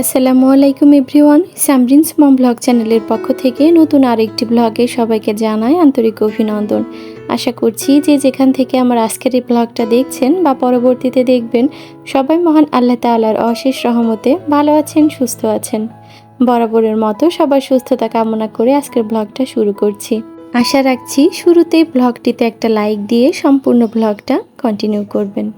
আসসালামু আলাইকুম এভরিওয়ান। সামরিনস মম ব্লগ চ্যানেলের পক্ষ থেকে নতুন আরেকটি ব্লগে সবাইকে জানাই আন্তরিক অভিনন্দন। আশা করছি যে যেখান থেকে আমার আজকের এই ব্লগটা দেখছেন বা পরবর্তীতে দেখবেন, সবাই মহান আল্লাহ তাআলার অশেষ রহমতে ভালো আছেন, সুস্থ আছেন। বরাবরের মতো সবার সুস্থতা কামনা করে আজকের ব্লগটা শুরু করছি। আশা রাখছি শুরুতেই ব্লগটিতে একটা লাইক দিয়ে সম্পূর্ণ ব্লগটা কন্টিনিউ করবেন।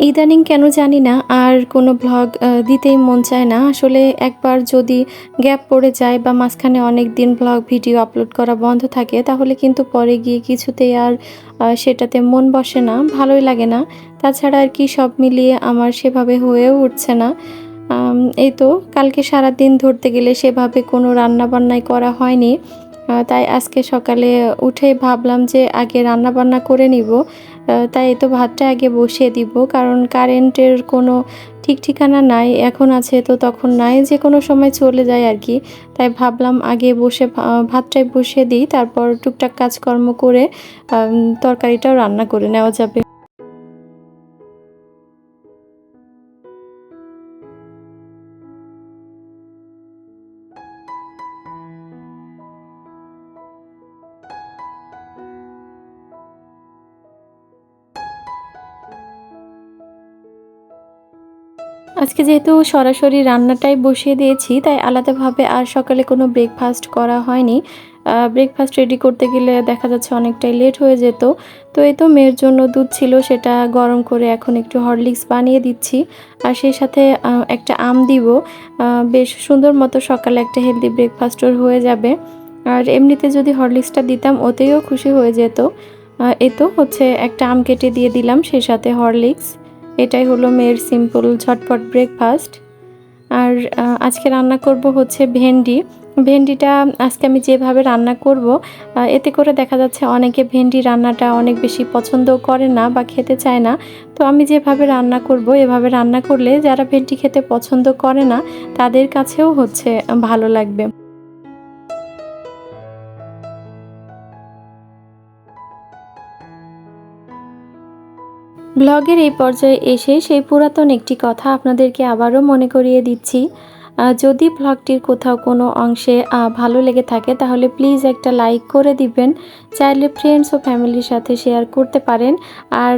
ইদানিং কেন জানি না আর কোনো ব্লগ দিতেই মন চায় না। আসলে একবার যদি গ্যাপ পড়ে যায় বা মাঝখানে অনেক দিন ব্লগ ভিডিও আপলোড করা বন্ধ থাকে, তাহলে কিন্তু পরে গিয়ে কিছুতেই আর সেটাতে মন বসে না, ভালোই লাগে না। তাছাড়া আর কি সব মিলিয়ে আমার সেভাবে হয়েও উঠছে না। এই তো কালকে সারাদিন ধরতে গেলে সেভাবে কোনো রান্নাবান্নাই করা হয়নি। তাই আজকে সকালে উঠেই ভাবলাম যে আগে রান্নাবান্না করে নিব। তাই তো ভাতটা আগে বসিয়ে দিব, কারণ কারেন্টের কোনো ঠিক ঠিকানা নাই, এখন আছে তো তখন নাই, যে কোনো সময় চলে যায় আর কি। তাই ভাবলাম আগে বসে ভাতটাই বসিয়ে দিই, তারপর টুকটাক কাজকর্ম করে তরকারিটাও রান্না করে নেওয়া যাবে। আজকে যেহেতু সরাসরি রান্নাটাই বসিয়ে দিয়েছি, তাই আলাদাভাবে আর সকালে কোনো ব্রেকফাস্ট করা হয়নি। ব্রেকফাস্ট রেডি করতে গেলে দেখা যাচ্ছে অনেকটাই লেট হয়ে যেত। তো এই তো মেয়ের জন্য দুধ ছিল, সেটা গরম করে এখন একটু হরলিক্স বানিয়ে দিচ্ছি। আর সেই সাথে একটা আম দিব। বেশ সুন্দর মতো সকালে একটা হেলদি ব্রেকফাস্টও হয়ে যাবে। আর এমনিতে যদি হরলিক্সটা দিতাম ওতেও খুশি হয়ে যেত। এই তো হচ্ছে একটা আম কেটে দিয়ে দিলাম, সেই সাথে হরলিক্স। এটাই হলো মেয়ের সিম্পল ঝটপট ব্রেকফাস্ট। আর আজকে রান্না করব হচ্ছে ভেন্ডি। ভেন্ডিটা আজকে আমি যেভাবে রান্না করব, এতে করে দেখা যাচ্ছে অনেকে ভেন্ডি রান্নাটা অনেক বেশি পছন্দও করে না বা খেতে চায় না। তো আমি যেভাবে রান্না করব, এভাবে রান্না করলে যারা ভেন্ডি খেতে পছন্দ করে না তাদের কাছেও হচ্ছে ভালো লাগবে। ব্লগের এই পর্যায়ে এসে সেই পুরাতন একটি কথা আপনাদেরকে আবারও মনে করিয়ে দিচ্ছি। যদি ব্লগটির কোথাও কোনো অংশে ভালো লেগে থাকে, তাহলে প্লিজ একটা লাইক করে দিবেন। চাইলে ফ্রেন্ডস ও ফ্যামিলির সাথে শেয়ার করতে পারেন। আর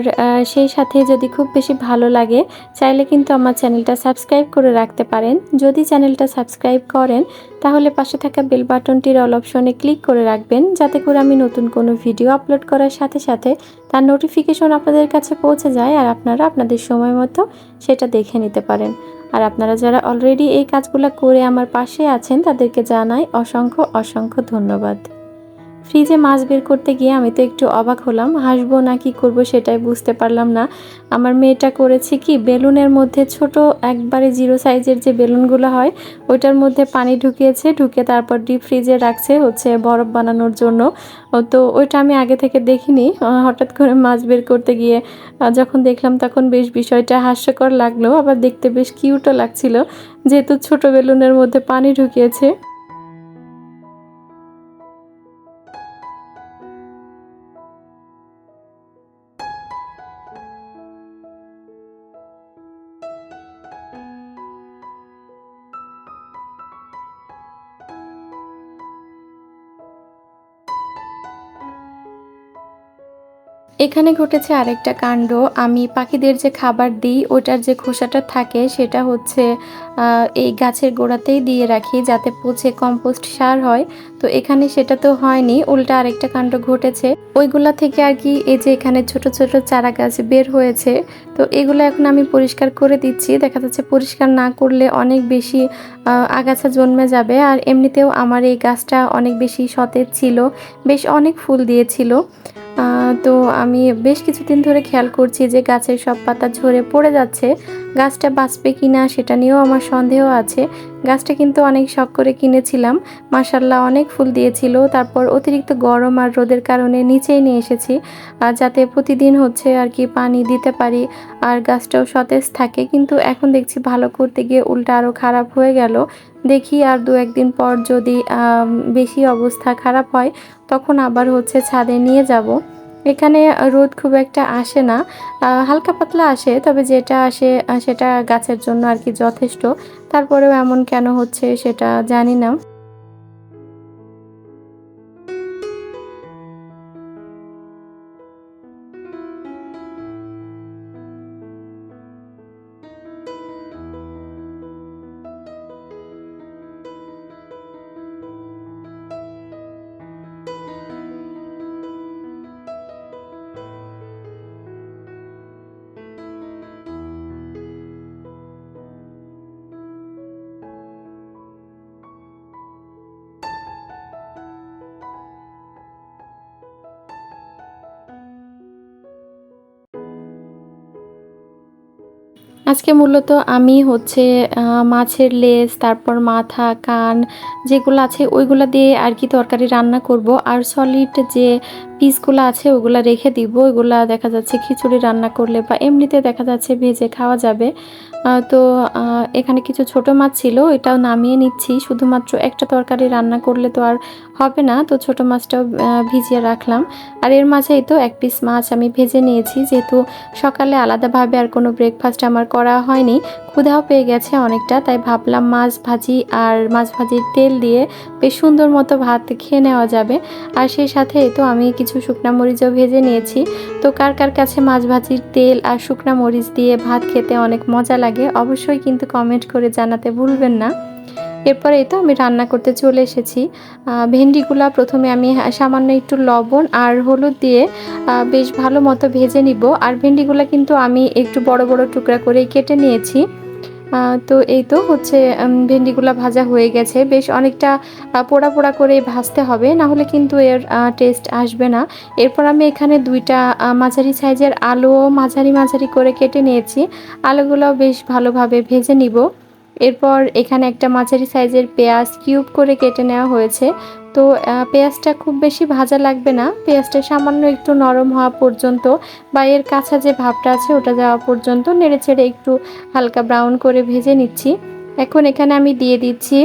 সেই সাথে যদি খুব বেশি ভালো লাগে, চাইলে কিন্তু আমার চ্যানেলটা সাবস্ক্রাইব করে রাখতে পারেন। যদি চ্যানেলটা সাবস্ক্রাইব করেন, তাহলে পাশে থাকা বেল বাটনটির অল অপশনে ক্লিক করে রাখবেন, যাতে করে আমি নতুন কোনো ভিডিও আপলোড করার সাথে সাথে তার নোটিফিকেশন আপনাদের কাছে পৌঁছে যায় আর আপনারা আপনাদের সময় মতো সেটা দেখে নিতে পারেন। আর আপনারা যারা অলরেডি এই কাজগুলো করে আমার পাশে আছেন, তাদেরকে জানাই অসংখ্য অসংখ্য ধন্যবাদ। ফ্রিজে মাছ বের করতে গিয়ে আমি তো একটু অবাক হলাম, হাসবো না কি করব সেটাই বুঝতে পারলাম না। আমার মেয়েটা করেছে কি, বেলুনের মধ্যে ছোট একবারে 0 সাইজের যে বেলুনগুলো হয়, ওইটার মধ্যে পানি ঢুকিয়েছে, ঢুকে তারপর ডিপ ফ্রিজে রাখছে হচ্ছে বরফ বানানোর জন্য। তো ওইটা আমি আগে থেকে দেখিনি। হঠাৎ করে মাছ বের করতে গিয়ে যখন দেখলাম, তখন বেশ বিষয়টা হাস্যকর লাগলো, আবার দেখতে বেশ কিউটও লাগছিল, যেহেতু ছোট বেলুনের মধ্যে পানি ঢুকিয়েছে। এখানে ঘটেছে আরেকটা কাণ্ড। আমি পাখিদের যে খাবার দিই, ওটার যে খোসাটা থাকে সেটা হচ্ছে এই গাছের গোড়াতেই দিয়ে রাখি, যাতে পচে কম্পোস্ট সার হয়। তো এখানে সেটা তো হয়নি, উল্টা আরেকটা কাণ্ড ঘটেছে। ওইগুলা থেকে আর কি এই যে এখানে ছোট ছোট চারা গাছ বের হয়েছে। তো এগুলো এখন আমি পরিষ্কার করে দিচ্ছি। দেখা যাচ্ছে পরিষ্কার না করলে অনেক বেশি আগাছা জন্মে যাবে। আর এমনিতেও আমার এই গাছটা অনেক বেশি সতেজ ছিল, বেশ অনেক ফুল দিয়েছিল। তো আমি বেশ কিছুদিন ধরে খেয়াল করছি যে গাছের সব পাতা ঝরে পড়ে যাচ্ছে। গাছটা বাঁচবে কিনা সেটা নিয়েও আমার সন্দেহ আছে। গাছটা কিন্তু অনেক শখ করে কিনেছিলাম, মাশাআল্লাহ অনেক ফুল দিয়েছিল। তারপর অতিরিক্ত গরম আর রোদের কারণে নিচেই নিয়ে এসেছি, যাতে প্রতিদিন হচ্ছে আর কি পানি দিতে পারি আর গাছটাও সতেজ থাকে। কিন্তু এখন দেখছি ভালো করতে গিয়ে উল্টা আরও খারাপ হয়ে গেল। দেখি আর 2-1 দিন পর যদি বেশি অবস্থা খারাপ হয়, তখন আবার হচ্ছে ছাদে নিয়ে যাব। এখানে রোদ খুব একটা আসে না, হালকা পাতলা আসে, তবে যেটা আসে সেটা গাছের জন্য আর কি যথেষ্ট। তারপরেও এমন কেন হচ্ছে সেটা জানি না। আজকে মূলত আমি হচ্ছে মাছের লেজ, তারপর মাথা, কান যেগুলো আছে ওইগুলা দিয়ে আর কি তরকারি রান্না করব। আর সলিড যে পিসগুলো আছে ওগুলা রেখে দিব। ওইগুলা দেখা যাচ্ছে খিচুড়ি রান্না করলে বা এমনিতে দেখা যাচ্ছে ভেজে খাওয়া যাবে। তো এখানে কিছু ছোট মাছ ছিল, এটাও নামিয়ে নিচ্ছি। শুধুমাত্র একটা তরকারি রান্না করলে তো আর হবে না, তো ছোট মাছটাও ভিজিয়ে রাখলাম। আর এর মাঝেই তো এক পিস মাছ আমি ভেজে নিয়েছি, যেহেতু সকালে আলাদাভাবে আর কোনো ব্রেকফাস্ট আমার করা হয়নি, ক্ষুধাও পেয়ে গেছে অনেকটা, তাই ভাবলাম মাছ ভাজি আর মাছ ভাজির তেল দিয়ে বেশ সুন্দর মতো ভাত খেয়ে নেওয়া যাবে। আর সেই সাথে তো আমি কিছু শুকনা মরিচও ভেজে নিয়েছি। তো কার কার কাছে মাছ ভাজির তেল আর শুকনা মরিচ দিয়ে ভাত খেতে অনেক মজা লাগে অবশ্যই কিন্তু কমেন্ট করে জানাতে ভুলবেন না। এরপরে এই তো আমি রান্না করতে চলে এসেছি। ভেন্ডিগুলা প্রথমে আমি সামান্য একটু লবণ আর হলুদ দিয়ে বেশ ভালো মতো ভেজে নিব। আর ভেন্ডিগুলা কিন্তু আমি একটু বড় বড় টুকরা করে কেটে নিয়েছি। তো এই তো হচ্ছে ভেন্ডিগুলা ভাজা হয়ে গেছে। বেশ অনেকটা পোড়া পোড়া করে ভাজতে হবে, না হলে কিন্তু এর টেস্ট আসবে না। এরপর আমি এখানে 2টা মাঝারি সাইজের আলুও মাঝারি মাঝারি করে কেটে নিয়েছি। আলুগুলোও বেশ ভালোভাবে ভেজে নিব। এরপর এখানে একটা মাঝারি সাইজের পেঁয়াজ কিউব করে কেটে নেওয়া হয়েছে। তো পেঁয়াজটা খুব বেশি ভাজা লাগবে না, পেঁয়াজটা সামান্য একটু নরম হওয়া পর্যন্ত বা এর কাঁচা যে ভাবটা আছে ওটা যাওয়া পর্যন্ত নেড়েচেড়ে একটু হালকা ব্রাউন করে ভেজে নিচ্ছি। এখন এখানে আমি দিয়ে দিচ্ছি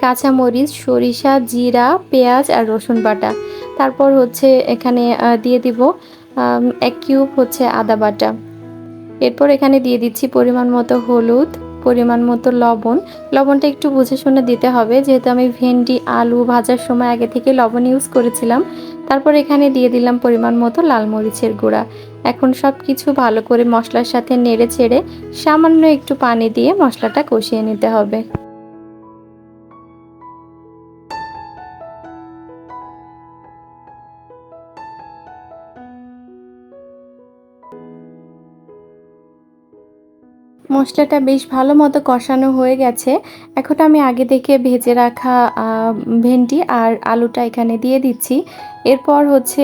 কাঁচামরিচ, সরিষা, জিরা, পেঁয়াজ আর রসুন বাটা। তারপর হচ্ছে এখানে দিয়ে দিব 1 কিউব হচ্ছে আদা বাটা। এরপর এখানে দিয়ে দিচ্ছি পরিমাণ মতো হলুদ, পরিমাণ মতো লবণ। লবণটা একটু বুঝে শুনে দিতে হবে, যেহেতু আমি ভেন্ডি আলু ভাজার সময় আগে থেকে লবণ ইউজ করেছিলাম। তারপর এখানে দিয়ে দিলাম পরিমাণ মতো লাল মরিচের গুঁড়া। এখন সব কিছু ভালো করে মশলার সাথে নেড়ে ছেড়ে সামান্য একটু পানি দিয়ে মশলাটা কষিয়ে নিতে হবে। মশলাটা বেশ ভালো মতো কষানো হয়ে গেছে। এখন আমি আগে থেকে ভেজে রাখা ভেন্ডি আর আলুটা এখানে দিয়ে দিচ্ছি। এরপর হচ্ছে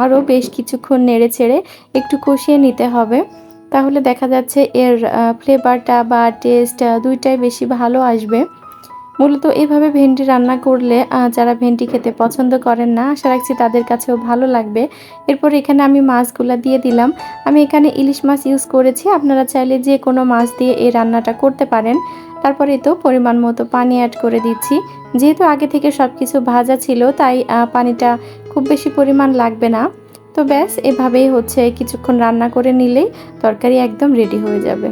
আরও বেশ কিছুক্ষণ নেড়েচেড়ে একটু কষিয়ে নিতে হবে। তাহলে দেখা যাচ্ছে এর ফ্লেভারটা বা টেস্ট দুইটাই বেশি ভালো আসবে। মূলত এভাবে ভেন্ডি রান্না করলে যারা ভেন্ডি খেতে পছন্দ করেন না, আশা রাখছি তাদের কাছেও ভালো লাগবে। এরপর এখানে আমি মাছগুলা দিয়ে দিলাম। আমি এখানে ইলিশ মাছ ইউজ করেছি, আপনারা চাইলে যে কোনো মাছ দিয়ে এই রান্নাটা করতে পারেন। তারপরে তো পরিমাণ মতো পানি অ্যাড করে দিচ্ছি। যেহেতু আগে থেকে সব কিছু ভাজা ছিল, তাই পানিটা খুব বেশি পরিমাণ লাগবে না। তো ব্যাস এভাবেই হচ্ছে কিছুক্ষণ রান্না করে নিলেই তরকারি একদম রেডি হয়ে যাবে।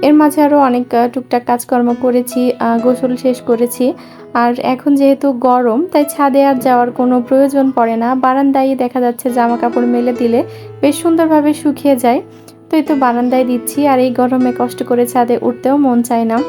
এর মাঝে আরও অনেক টুকটাক কাজকর্ম করেছি, গোসল শেষ করেছি। আর এখন যেহেতু গরম, তাই ছাদে আর যাওয়ার কোনো প্রয়োজন পড়ে না। বারান্দায় দেখা যাচ্ছে জামা কাপড় মেলে দিলে বেশ সুন্দরভাবে শুকিয়ে যায়। তো এই তো বারান্দায় দিচ্ছি, আর এই গরমে কষ্ট করে ছাদে উঠতেও মন চায় না।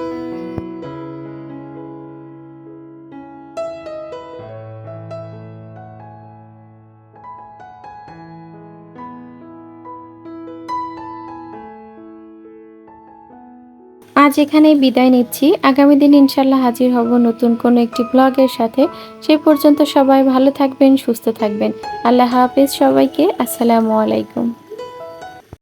আজ এখানেই বিদায় নিচ্ছি। আগামী দিন ইনশাল্লাহ হাজির হব নতুন কোনো একটি ব্লগের সাথে। সে পর্যন্ত সবাই ভালো থাকবেন, সুস্থ থাকবেন। আল্লাহ হাফেজ সবাইকে। আসসালামু আলাইকুম।